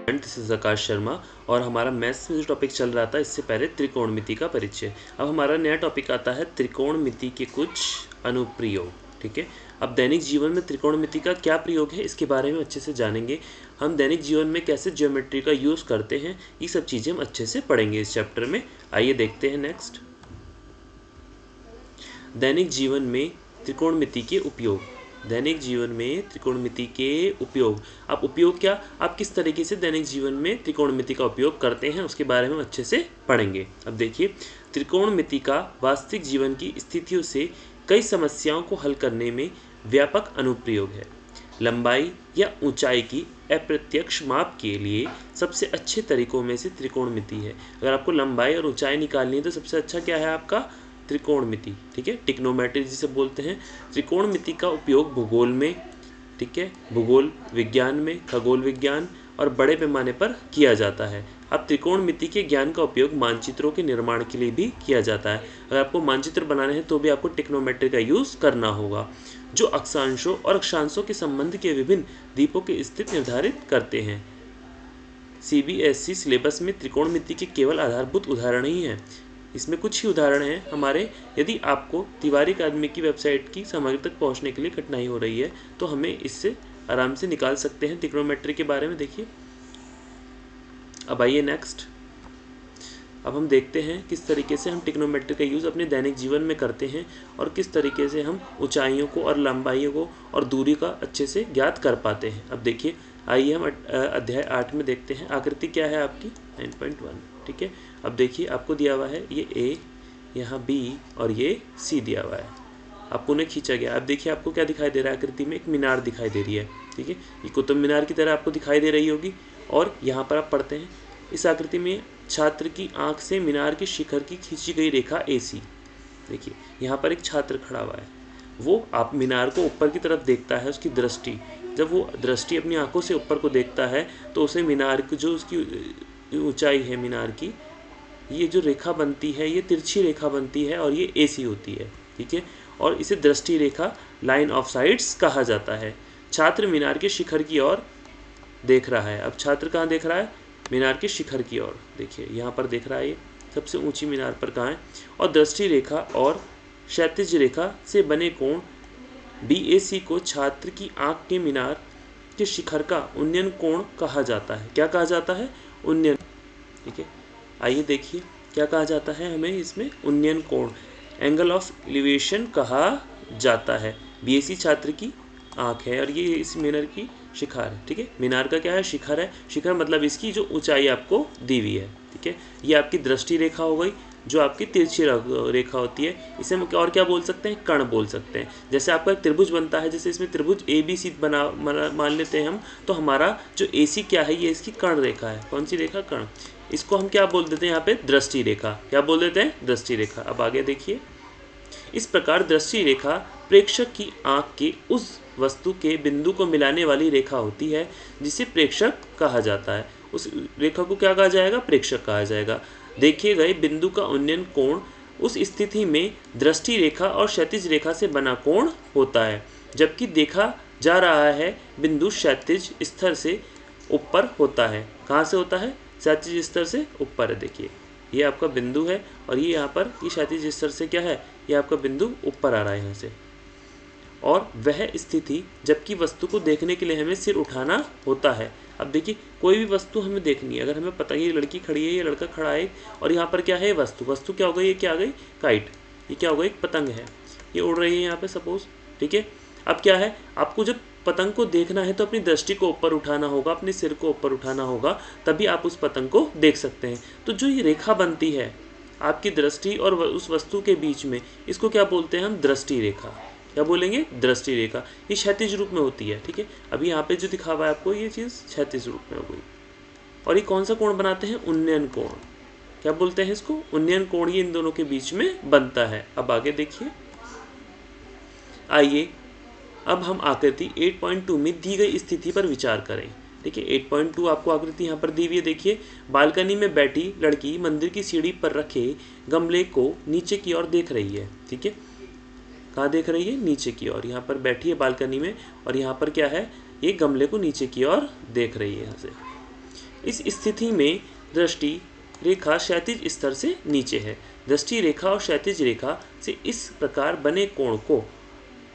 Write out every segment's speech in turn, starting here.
This is आकाश शर्मा और हमारा maths में जो टॉपिक चल रहा था इससे पहले त्रिकोणमिति का परिचय। अब हमारा नया टॉपिक आता है त्रिकोणमिति के कुछ अनुप्रयोग। ठीक है, अब दैनिक जीवन में त्रिकोणमिति का क्या प्रयोग है इसके बारे में अच्छे से जानेंगे। हम दैनिक जीवन में कैसे ज्योमेट्री का यूज़ करते हैं ये सब चीज़ें हम अच्छे से पढ़ेंगे इस चैप्टर में। आइए देखते हैं नेक्स्ट, दैनिक जीवन में त्रिकोणमिति के उपयोग। दैनिक जीवन में त्रिकोणमिति के उपयोग, आप उपयोग क्या, आप किस तरीके से दैनिक जीवन में त्रिकोणमिति का उपयोग करते हैं उसके बारे में अच्छे से पढ़ेंगे। अब देखिए, त्रिकोणमिति का वास्तविक जीवन की स्थितियों से कई समस्याओं को हल करने में व्यापक अनुप्रयोग है। लंबाई या ऊंचाई की अप्रत्यक्ष माप के लिए सबसे अच्छे तरीकों में से त्रिकोणमिति है। अगर आपको लंबाई और ऊंचाई निकालनी है तो सबसे अच्छा क्या है आपका, त्रिकोणमिति। ठीक है, टिग्नोमेट्री जिसे बोलते हैं। त्रिकोणमिति का उपयोग भूगोल में, ठीक है, भूगोल विज्ञान में, खगोल विज्ञान और बड़े पैमाने पर किया जाता है। अब त्रिकोणमिति के ज्ञान का उपयोग मानचित्रों के निर्माण के लिए भी किया जाता है। अगर आपको मानचित्र बनाने हैं तो भी आपको टिग्नोमेट्री का यूज़ करना होगा, जो अक्षांशों और अक्षांशों के संबंध के विभिन्न द्वीपों की स्थिति निर्धारित करते हैं। CBSE सिलेबस में त्रिकोणमिति के केवल आधारभूत उदाहरण ही हैं। इसमें कुछ ही उदाहरण हैं हमारे। यदि आपको तिवारी अकादमी की वेबसाइट की सामग्री तक पहुंचने के लिए कठिनाई हो रही है तो हमें इससे आराम से निकाल सकते हैं त्रिकोणमेट्री के बारे में। देखिए, अब आइए नेक्स्ट, अब हम देखते हैं किस तरीके से हम ट्रिग्नोमेट्री का यूज़ अपने दैनिक जीवन में करते हैं और किस तरीके से हम ऊंचाइयों को और लंबाइयों को और दूरी का अच्छे से ज्ञात कर पाते हैं। अब देखिए, आइए हम अध्याय 8 में देखते हैं। आकृति क्या है आपकी 9.1। ठीक है, अब देखिए आपको दिया हुआ है ये A, यहाँ B और ये C दिया हुआ है, आपको उन्हें खींचा गया। अब देखिए आपको क्या दिखाई दे रहा है, आकृति में एक मीनार दिखाई दे रही है। ठीक है, ये कुतुब मीनार की तरह आपको दिखाई दे रही होगी। और यहाँ पर आप पढ़ते हैं इस आकृति में छात्र की आंख से मीनार के शिखर की खींची गई रेखा AC। देखिए यहाँ पर एक छात्र खड़ा हुआ है, वो आप मीनार को ऊपर की तरफ देखता है। उसकी दृष्टि, जब वो दृष्टि अपनी आंखों से ऊपर को देखता है तो उसे मीनार की जो उसकी ऊंचाई है मीनार की, ये जो रेखा बनती है ये तिरछी रेखा बनती है और ये AC होती है। ठीक है, और इसे दृष्टि रेखा, लाइन ऑफ साइट्स कहा जाता है। छात्र मीनार के शिखर की ओर देख रहा है। अब छात्र कहाँ देख रहा है, मीनार के शिखर की ओर। देखिए यहाँ पर देख रहा है, ये सबसे ऊंची मीनार पर कहाँ है। और दृष्टि रेखा और क्षैतिज रेखा से बने कोण BAC को छात्र की आंख के मीनार के शिखर का उन्नयन कोण कहा जाता है। क्या कहा जाता है, उन्नयन। ठीक है, आइए देखिए क्या कहा जाता है हमें इसमें, उन्नयन कोण, एंगल ऑफ एलिवेशन कहा जाता है। BAC छात्र की आंख है और ये इस मीनार की शिखर है। ठीक है, मीनार का क्या है, शिखर है। शिखर मतलब इसकी जो ऊंचाई आपको दी हुई है। ठीक है, ये आपकी दृष्टि रेखा हो गई जो आपकी तिरछी रेखा होती है। इसे हम और क्या बोल सकते हैं, कर्ण बोल सकते हैं। जैसे आपका एक त्रिभुज बनता है, जैसे इसमें त्रिभुज ABC मान लेते हैं हम, तो हमारा जो AC क्या है, ये इसकी कर्ण रेखा है। कौन सी रेखा, कर्ण। इसको हम क्या बोल देते हैं यहाँ पे, दृष्टि रेखा। क्या बोल देते हैं, दृष्टि रेखा। अब आगे देखिए, इस प्रकार दृष्टि रेखा प्रेक्षक की आंख के उस वस्तु के बिंदु को मिलाने वाली रेखा होती है जिसे प्रेक्षक कहा जाता है। उस रेखा को क्या कहा जाएगा, प्रेक्षक कहा जाएगा। देखे गए बिंदु का उन्नयन कोण उस स्थिति में दृष्टि रेखा और क्षैतिज रेखा से बना कोण होता है, जबकि देखा जा रहा है बिंदु क्षैतिज स्तर से ऊपर होता है। कहाँ से होता है, क्षैतिज स्तर से ऊपर है। देखिए ये आपका बिंदु है और ये यहाँ पर ये क्षैतिज स्तर से क्या है, ये आपका बिंदु ऊपर आ रहा है यहाँ से। और वह स्थिति जबकि वस्तु को देखने के लिए हमें सिर उठाना होता है। अब देखिए कोई भी वस्तु हमें देखनी है, अगर हमें पता है ये लड़की खड़ी है, ये लड़का खड़ा है और यहाँ पर क्या है, वस्तु। वस्तु क्या हो गई, ये क्या आ गई, काइट। ये क्या हो गई, एक पतंग है, ये उड़ रही है यहाँ पे सपोज। ठीक है, अब क्या है, आपको जब पतंग को देखना है तो अपनी दृष्टि को ऊपर उठाना होगा, अपने सिर को ऊपर उठाना होगा, तभी आप उस पतंग को देख सकते हैं। तो जो ये रेखा बनती है आपकी दृष्टि और उस वस्तु के बीच में, इसको क्या बोलते हैं हम, दृष्टि रेखा। क्या बोलेंगे, दृष्टि रेखा। ये क्षैतिज रूप में होती है। ठीक है, अभी यहाँ पे जो दिखा हुआ है आपको, ये चीज़ क्षैतिज रूप में हो गई। और ये कौन सा कोण बनाते हैं, उन्नयन कोण। क्या बोलते हैं इसको, उन्नयन कोण। ये इन दोनों के बीच में बनता है। अब आगे देखिए, आइए अब हम आकृति 8.2 में दी गई स्थिति पर विचार करें। देखिए 8.2 आपको आकृति यहाँ पर दी हुई है। देखिए बालकनी में बैठी लड़की मंदिर की सीढ़ी पर रखे गमले को नीचे की ओर देख रही है। ठीक है, कहाँ देख रही है, नीचे की ओर। यहाँ पर बैठी है बालकनी में और यहाँ पर क्या है, ये गमले को नीचे की ओर देख रही है यहाँ से। इस स्थिति में दृष्टि रेखा क्षैतिज स्तर से नीचे है। दृष्टि रेखा और क्षैतिज रेखा से इस प्रकार बने कोण को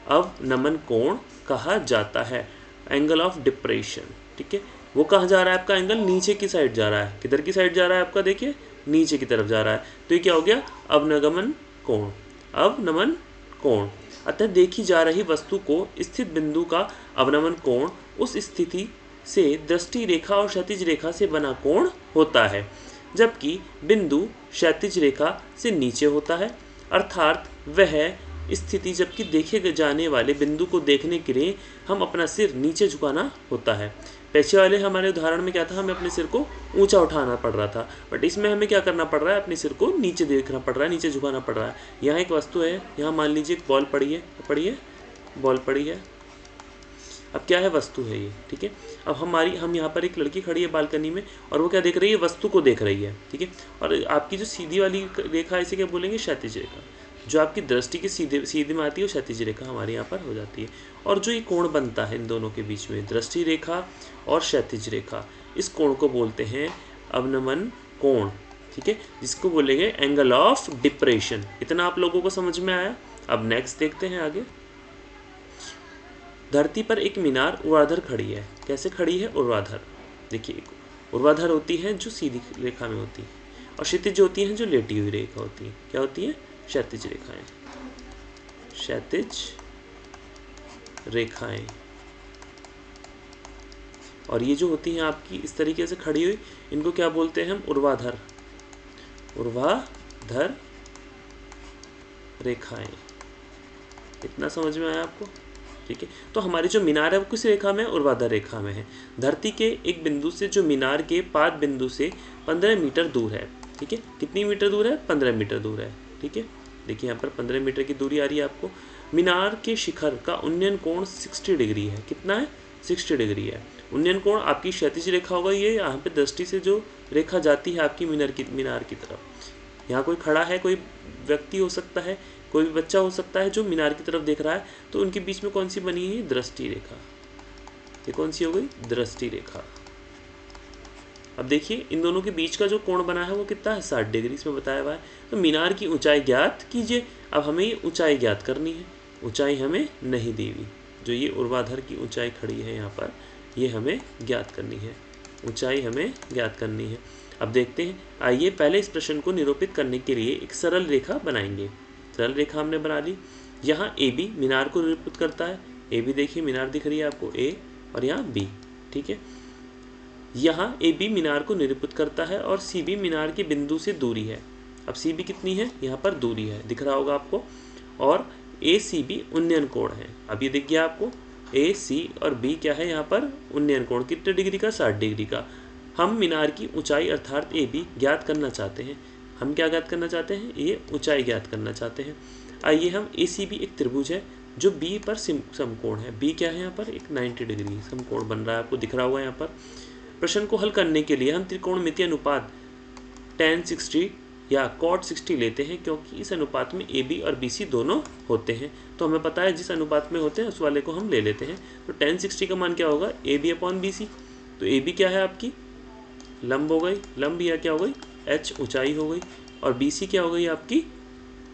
अवनमन कोण कहा जाता है, एंगल ऑफ डिप्रेशन। ठीक है, वो कहाँ जा रहा है आपका एंगल? नीचे की साइड जा रहा है। किधर की साइड जा रहा है आपका? देखिए नीचे की तरफ जा रहा है। तो ये क्या हो गया? अवनगमन कोण, अवनमन कोण। अतः देखी जा रही वस्तु को स्थित बिंदु का अवनमन कोण उस स्थिति से दृष्टि रेखा और क्षैतिज रेखा से बना कोण होता है, जबकि बिंदु क्षैतिज रेखा से नीचे होता है। अर्थात वह स्थिति जबकि देखे जाने वाले बिंदु को देखने के लिए हम अपना सिर नीचे झुकाना होता है। पीछे वाले हमारे उदाहरण में क्या था? हमें अपने सिर को ऊंचा उठाना पड़ रहा था, बट इसमें हमें क्या करना पड़ रहा है? अपने सिर को नीचे देखना पड़ रहा है, नीचे झुकाना पड़ रहा है। यहाँ एक वस्तु है, यहाँ मान लीजिए एक बॉल पड़ी है, बॉल पड़ी है। अब क्या है? वस्तु है ये। ठीक है, अब हम यहाँ पर एक लड़की खड़ी है बालकनी में, और वो क्या देख रही है? वस्तु को देख रही है। ठीक है, और आपकी जो सीधी वाली रेखा है इसे क्या बोलेंगे? क्षैतिज रेखा। जो आपकी दृष्टि के सीधे में आती है वो क्षैतिज रेखा हमारे यहाँ पर हो जाती है। और जो ये कोण बनता है इन दोनों के बीच में, दृष्टि रेखा और क्षैतिज रेखा, इस कोण को बोलते हैं अवनमन कोण। ठीक है, जिसको बोलेंगे एंगल ऑफ डिप्रेशन। इतना आप लोगों को समझ में आया? अब नेक्स्ट देखते हैं आगे। धरती पर एक मीनार ऊर्ध्वाधर खड़ी है। कैसे खड़ी है? ऊर्ध्वाधर। देखिए, ऊर्ध्वाधर होती है जो सीधी रेखा में होती है, और क्षैतिज होती है जो लेटी हुई रेखा होती है। क्या होती है? क्षैतिज रेखाएं, क्षैतिज रेखाएं। और ये जो होती हैं आपकी इस तरीके से खड़ी हुई, इनको क्या बोलते हैं हम? ऊर्ध्वाधर, ऊर्ध्वाधर रेखाएं। इतना समझ में आया आपको? ठीक है, तो हमारी जो मीनार है वो किस रेखा में है? ऊर्ध्वाधर रेखा में है। धरती के एक बिंदु से जो मीनार के पाद बिंदु से 15 मीटर दूर है। ठीक है, कितनी मीटर दूर है? 15 मीटर दूर है। ठीक है, देखिए यहाँ पर 15 मीटर की दूरी आ रही है आपको। मीनार के शिखर का उन्नयन कोण 60 डिग्री है। कितना है? 60 डिग्री है। उन्नयन कोण आपकी क्षैतिज रेखा होगा, ये यहाँ पे दृष्टि से जो रेखा जाती है आपकी मीनार की तरफ। यहाँ कोई खड़ा है, कोई व्यक्ति हो सकता है, कोई भी बच्चा हो सकता है जो मीनार की तरफ देख रहा है, तो उनके बीच में कौन सी बनी है? दृष्टि रेखा। ये कौन सी हो गई? दृष्टि रेखा। अब देखिए इन दोनों के बीच का जो कोण बना है वो कितना है? 60 डिग्री इसमें बताया हुआ है। तो मीनार की ऊंचाई ज्ञात कीजिए। अब हमें ये ऊंचाई ज्ञात करनी है। ऊंचाई हमें नहीं दी हुई, जो ये ऊर्ध्वाधर की ऊंचाई खड़ी है यहाँ पर, ये हमें ज्ञात करनी है। ऊंचाई हमें ज्ञात करनी है। अब देखते हैं, आइए पहले इस प्रश्न को निरूपित करने के लिए एक सरल रेखा बनाएंगे। सरल रेखा हमने बना ली। यहाँ ए बी मीनार को निरूपित करता है। ए बी देखिए मीनार दिख रही है आपको, ए, और यहाँ बी। ठीक है, यहाँ ए बी मीनार को निरूपित करता है और सी बी मीनार के बिंदु से दूरी है। अब सी बी कितनी है? यहाँ पर दूरी है, दिख रहा होगा आपको। और ए सी बी उन्नयन कोण है। अब ये दिख गया आपको, ए सी और बी क्या है यहाँ पर? उन्नयन कोण। कितने डिग्री का? 60 डिग्री का। हम मीनार की ऊंचाई अर्थात ए बी ज्ञात करना चाहते हैं। हम क्या ज्ञात करना चाहते हैं? ये ऊंचाई ज्ञात करना चाहते हैं। आइए हम ए सी बी एक त्रिभुज है जो बी पर समकोण है। बी क्या है यहाँ पर? एक 90 डिग्री समकोण बन रहा है, आपको दिख रहा होगा यहाँ पर। प्रश्न को हल करने के लिए हम त्रिकोणमितीय अनुपात tan 60 या cot 60 लेते हैं, क्योंकि इस अनुपात में ए बी और बी सी दोनों होते हैं। तो हमें पता है जिस अनुपात में होते हैं उस वाले को हम ले लेते हैं। तो tan 60 का मान क्या होगा? A B upon B C. तो ए बी क्या है आपकी? लंब हो गई, लंब या क्या हो गई? h ऊंचाई हो गई, और बी सी क्या हो गई आपकी?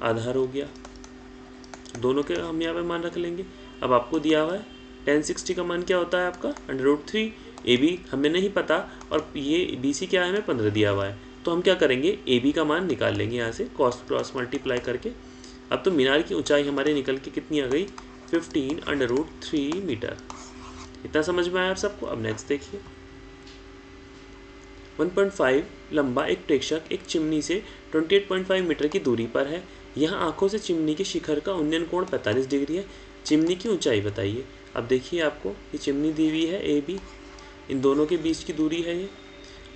आधार हो गया। दोनों के हम यहाँ पे मान रख लेंगे। अब आपको दिया हुआ है tan 60 का मान क्या होता है आपका? √3। ए बी हमें नहीं पता, और ये बी सी क्या है? हमें 15 दिया हुआ है। तो हम क्या करेंगे? ए बी का मान निकाल लेंगे यहाँ से क्रॉस मल्टीप्लाई करके। अब तो मीनार की ऊंचाई हमारे निकल के कितनी आ गई? 15√3 मीटर। इतना समझ में आया आप सबको? अब नेक्स्ट देखिए। 1.5 लंबा एक प्रेक्षक एक चिमनी से 28.5 मीटर की दूरी पर है। यहाँ आंखों से चिमनी के शिखर का उन्नयन कोण 45 डिग्री है। चिमनी की ऊंचाई बताइए। अब देखिए आपको ये चिमनी दी हुई है ए बी, इन दोनों के बीच की दूरी है ये,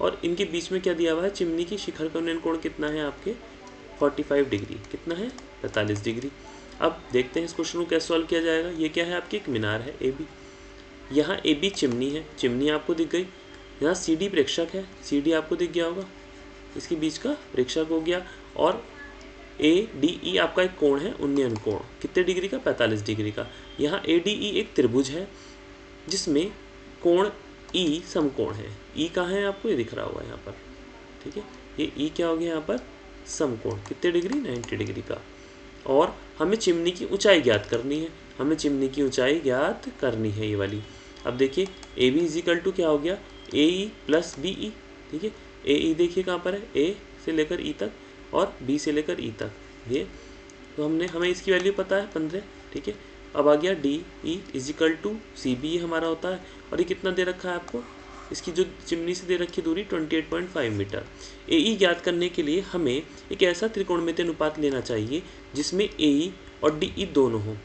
और इनके बीच में क्या दिया हुआ है? चिमनी की शिखर का उन्नयन कोण कितना है आपके? 45 डिग्री। कितना है? 45 डिग्री। अब देखते हैं इस क्वेश्चन को कैसे सॉल्व किया जाएगा। ये क्या है आपकी? एक मीनार है ए बी। यहाँ ए बी चिमनी है, चिमनी आपको दिख गई। यहाँ सी डी प्रेक्षक है, सी डी आपको दिख गया होगा, इसके बीच का प्रेक्षक हो गया। और ए डी ई आपका एक कोण है, उन्नयन कोण कितने डिग्री का? 45 डिग्री का। यहाँ ए डी ई एक त्रिभुज है जिसमें कोण ई समकोण है। ई कहाँ है आपको, ये दिख रहा होगा यहाँ पर, ठीक है। ये ई क्या हो गया यहाँ पर, समकोण, कितने डिग्री, 90 डिग्री का। और हमें चिमनी की ऊंचाई ज्ञात करनी है, हमें चिमनी की ऊंचाई ज्ञात करनी है, ये वाली। अब देखिए ए बी इजिकल टू क्या हो गया, ए ई प्लस बी ई, ठीक है। ए ई देखिए कहाँ पर है, ए से लेकर ई तक और बी से लेकर ई तक, ये तो हमें इसकी वैल्यू पता है 15, ठीक है। अब आ गया D E equal to C B हमारा होता है, और ये कितना दे रखा है आपको, इसकी जो चिमनी से दे रखी दूरी 28.5 मीटर। ए ई ज्ञात करने के लिए हमें एक ऐसा त्रिकोणमितीय अनुपात लेना चाहिए जिसमें ए ई और डी ई दोनों हो।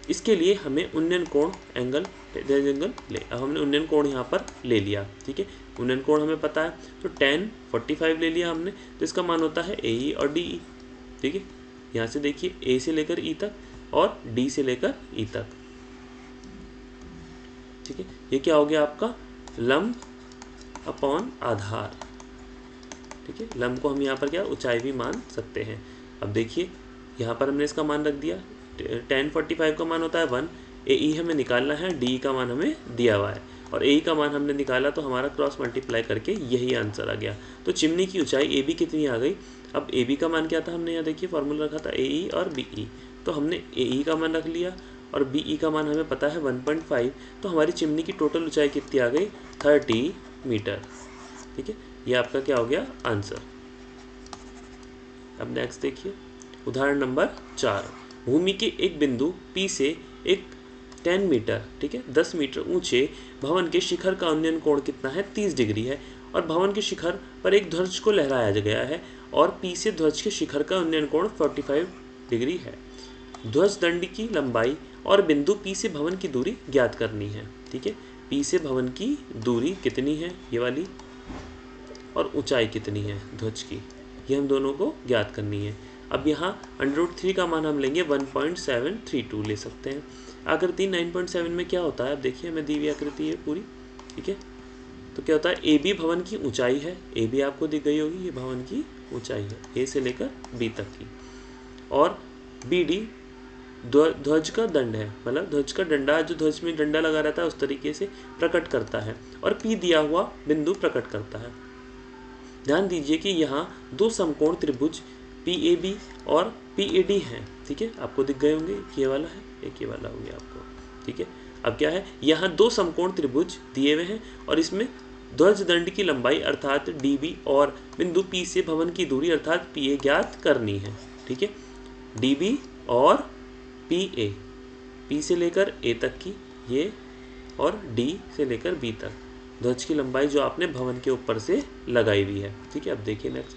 इसके लिए हमें उन्नयन कोण एंगल ले, अब हमने उन्नयन कोण यहाँ पर ले लिया, ठीक है। उन्नयन कोण हमें पता है, तो tan 45 ले लिया हमने, तो इसका मान होता है ए ई और डी ई, ठीक है। यहाँ से देखिए ए से लेकर ई तक और डी से लेकर ई तक, ठीक है। ये क्या हो गया आपका, लंब अपॉन आधार, ठीक है। लंब को हम यहाँ पर क्या ऊंचाई भी मान सकते हैं। अब देखिए यहाँ पर हमने इसका मान रख दिया, tan 45 का मान होता है 1, ए ई हमें निकालना है, डी का मान हमें दिया हुआ है, और ए ई का मान हमने निकाला, तो हमारा क्रॉस मल्टीप्लाई करके यही आंसर आ गया। तो चिमनी की ऊंचाई ए बी कितनी आ गई। अब ए बी का मान क्या था, हमने यहाँ देखिए फॉर्मूला रखा था ए ई और बी ई, तो हमने ए ई का मान रख लिया और बी ई का मान हमें पता है 1.5, तो हमारी चिमनी की टोटल ऊंचाई कितनी आ गई, 30 मीटर, ठीक है। ये आपका क्या हो गया आंसर। अब नेक्स्ट देखिए उदाहरण नंबर 4, भूमि के एक बिंदु P से एक 10 मीटर, ठीक है, 10 मीटर ऊंचे भवन के शिखर का उन्नयन कोण कितना है, 30 डिग्री है, और भवन के शिखर पर एक ध्वज को लहराया गया है, और P से ध्वज के शिखर का उन्नयन कोण 45 डिग्री है। ध्वज दंड की लंबाई और बिंदु P से भवन की दूरी ज्ञात करनी है, ठीक है। P से भवन की दूरी कितनी है, ये वाली, और ऊंचाई कितनी है ध्वज की, ये हम दोनों को ज्ञात करनी है। अब यहाँ √3 का मान हम लेंगे 1.732 ले सकते हैं। आकृति 9.7 में क्या होता है, अब देखिए हमें दी हुई आकृति है पूरी, ठीक है। तो क्या होता है, ए बी भवन की ऊंचाई है, ए बी आपको दी गई होगी, ये भवन की ऊंचाई है ए से लेकर बी तक की, और बी डी ध्वज का दंड है, मतलब ध्वज का डंडा, जो ध्वज में डंडा लगा रहता है उस तरीके से प्रकट करता है, और पी दिया हुआ बिंदु प्रकट करता है। ध्यान दीजिए कि यहाँ दो समकोण त्रिभुज PAB और PAD हैं, ठीक है, आपको दिख गए होंगे, एक ये वाला है, एक ये वाला हो गया आपको, ठीक है। अब क्या है, यहाँ दो समकोण त्रिभुज दिए हुए हैं, और इसमें ध्वज दंड की लंबाई अर्थात DB और बिंदु P से भवन की दूरी अर्थात PA ज्ञात करनी है, ठीक है। DB और PA, P से लेकर A तक की ये, और D से लेकर B तक ध्वज की लंबाई जो आपने भवन के ऊपर से लगाई हुई है, ठीक है। अब देखिए नेक्स्ट,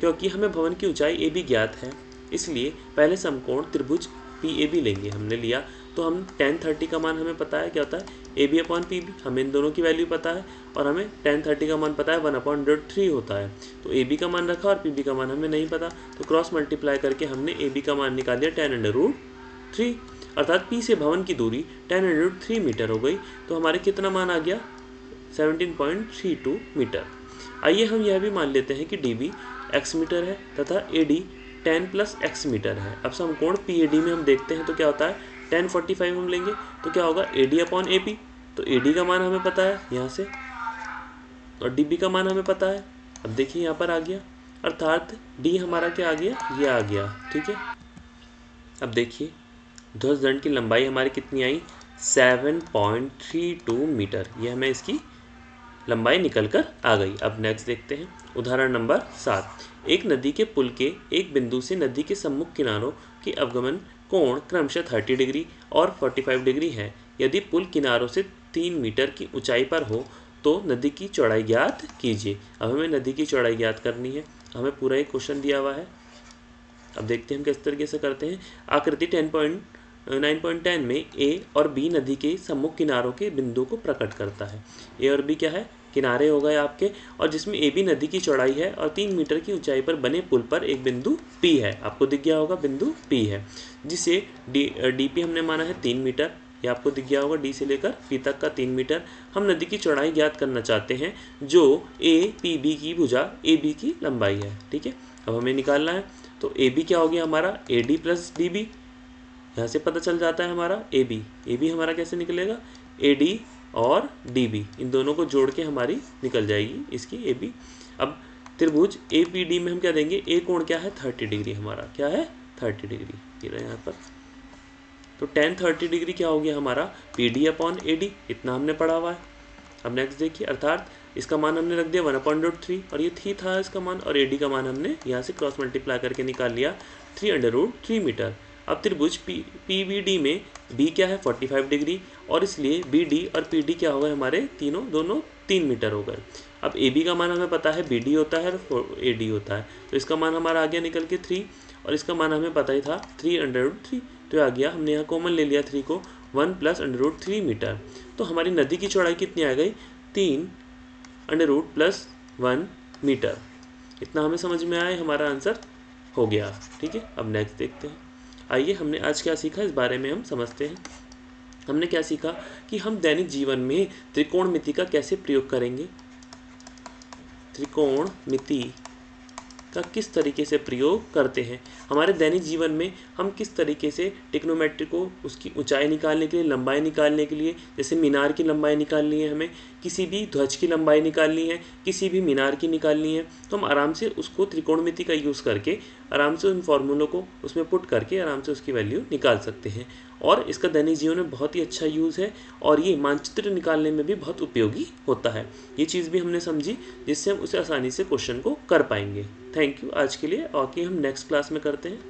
क्योंकि हमें भवन की ऊंचाई ए बी ज्ञात है, इसलिए पहले समकोण त्रिभुज PAB लेंगे, हमने लिया, तो हम tan 30 का मान हमें पता है क्या होता है, AB अपॉन PB, हमें इन दोनों की वैल्यू पता है, और हमें tan 30 का मान पता है 1/√3 होता है, तो AB का मान रखा और PB का मान हमें नहीं पता, तो क्रॉस मल्टीप्लाई करके हमने AB का मान निकाल दिया tan√3, अर्थात P से भवन की दूरी tan√3 मीटर हो गई, तो हमारे कितना मान आ गया, 17.32 मीटर। आइए हम यह भी मान लेते हैं कि DB x मीटर है तथा AD 10 + x मीटर है। अब समकोण PAD में हम देखते हैं तो क्या होता है, tan 45 हम लेंगे तो क्या होगा, AD अपॉन AP, तो AD का मान हमें पता है यहाँ से, और DB का मान हमें पता है। अब देखिए यहाँ पर आ गया, अर्थात D हमारा क्या आ गया, ये आ गया, ठीक है। अब देखिए ध्वज दंड की लंबाई हमारी कितनी आई, 7.32 मीटर, ये हमें इसकी लंबाई निकल कर आ गई। अब नेक्स्ट देखते हैं उदाहरण नंबर 7, एक नदी के पुल के एक बिंदु से नदी के सम्मुख किनारों के अवगमन कोण क्रमशः 30 डिग्री और 45 डिग्री है। यदि पुल किनारों से 3 मीटर की ऊंचाई पर हो तो नदी की चौड़ाई ज्ञात कीजिए। अब हमें नदी की चौड़ाई ज्ञात करनी है, हमें पूरा एक क्वेश्चन दिया हुआ है। अब देखते हैं हम किस तरीके से करते हैं। आकृति 9.10 में A और B नदी के सम्मुख किनारों के बिंदु को प्रकट करता है। A और B क्या है, किनारे हो गए आपके, और जिसमें AB नदी की चौड़ाई है और 3 मीटर की ऊंचाई पर बने पुल पर एक बिंदु P है, आपको दिख गया होगा बिंदु P है, जिसे DP हमने माना है 3 मीटर, ये आपको दिख गया होगा, D से लेकर P तक का 3 मीटर। हम नदी की चौड़ाई ज्ञात करना चाहते हैं जो APB की भुजा AB की लंबाई है, ठीक है। अब हमें निकालना है, तो AB क्या हो गया हमारा, AD + DB, यहाँ से पता चल जाता है हमारा AB हमारा कैसे निकलेगा, AD और DB, इन दोनों को जोड़ के हमारी निकल जाएगी इसकी AB। अब त्रिभुज APD में हम क्या देंगे, A कोण क्या है 30 डिग्री, हमारा क्या है 30 डिग्री, ये रहा यहाँ पर। तो tan 30 डिग्री क्या हो गया हमारा PD/AD, इतना हमने पढ़ा हुआ है। अब नेक्स्ट देखिए, अर्थात इसका मान हमने रख दिया 1/√3 और ये थी था इसका मान, और AD का मान हमने यहाँ से क्रॉस मल्टीप्लाई करके निकाल लिया 3/√3 मीटर। अब त्रिभुज PVD में B क्या है 45 डिग्री, और इसलिए BD और PD क्या हो गए हमारे दोनों 3 मीटर हो गए। अब AB का मान हमें पता है BD होता है और AD होता है, तो इसका मान हमारा आ गया निकल के 3, और इसका मान हमें पता ही था 3/√3, तो आ गया, हमने यहाँ कॉमन ले लिया 3 को, 1 + √3 मीटर। तो हमारी नदी की चौड़ाई कितनी आ गई 3 + 1 मीटर। इतना हमें समझ में आया, हमारा आंसर हो गया। ठीक है, अब नेक्स्ट देखते हैं। आइए, हमने आज क्या सीखा इस बारे में हम समझते हैं। हमने क्या सीखा कि हम दैनिक जीवन में त्रिकोणमिति का कैसे प्रयोग करेंगे, त्रिकोणमिति का किस तरीके से प्रयोग करते हैं हमारे दैनिक जीवन में। हम किस तरीके से ट्रिग्नोमेट्री को उसकी ऊंचाई निकालने के लिए, लंबाई निकालने के लिए, जैसे मीनार की लंबाई निकालनी है, हमें किसी भी ध्वज की लंबाई निकालनी है, किसी भी मीनार की निकालनी है, तो हम आराम से उसको त्रिकोणमिति का यूज़ करके आराम से उन फॉर्मूलों को उसमें पुट करके आराम से उसकी वैल्यू निकाल सकते हैं। और इसका दैनिक जीवन में बहुत ही अच्छा यूज़ है, और ये मानचित्र निकालने में भी बहुत उपयोगी होता है। ये चीज़ भी हमने समझी, जिससे हम उसे आसानी से क्वेश्चन को कर पाएंगे। थैंक यू आज के लिए, और कि हम नेक्स्ट क्लास में करते हैं।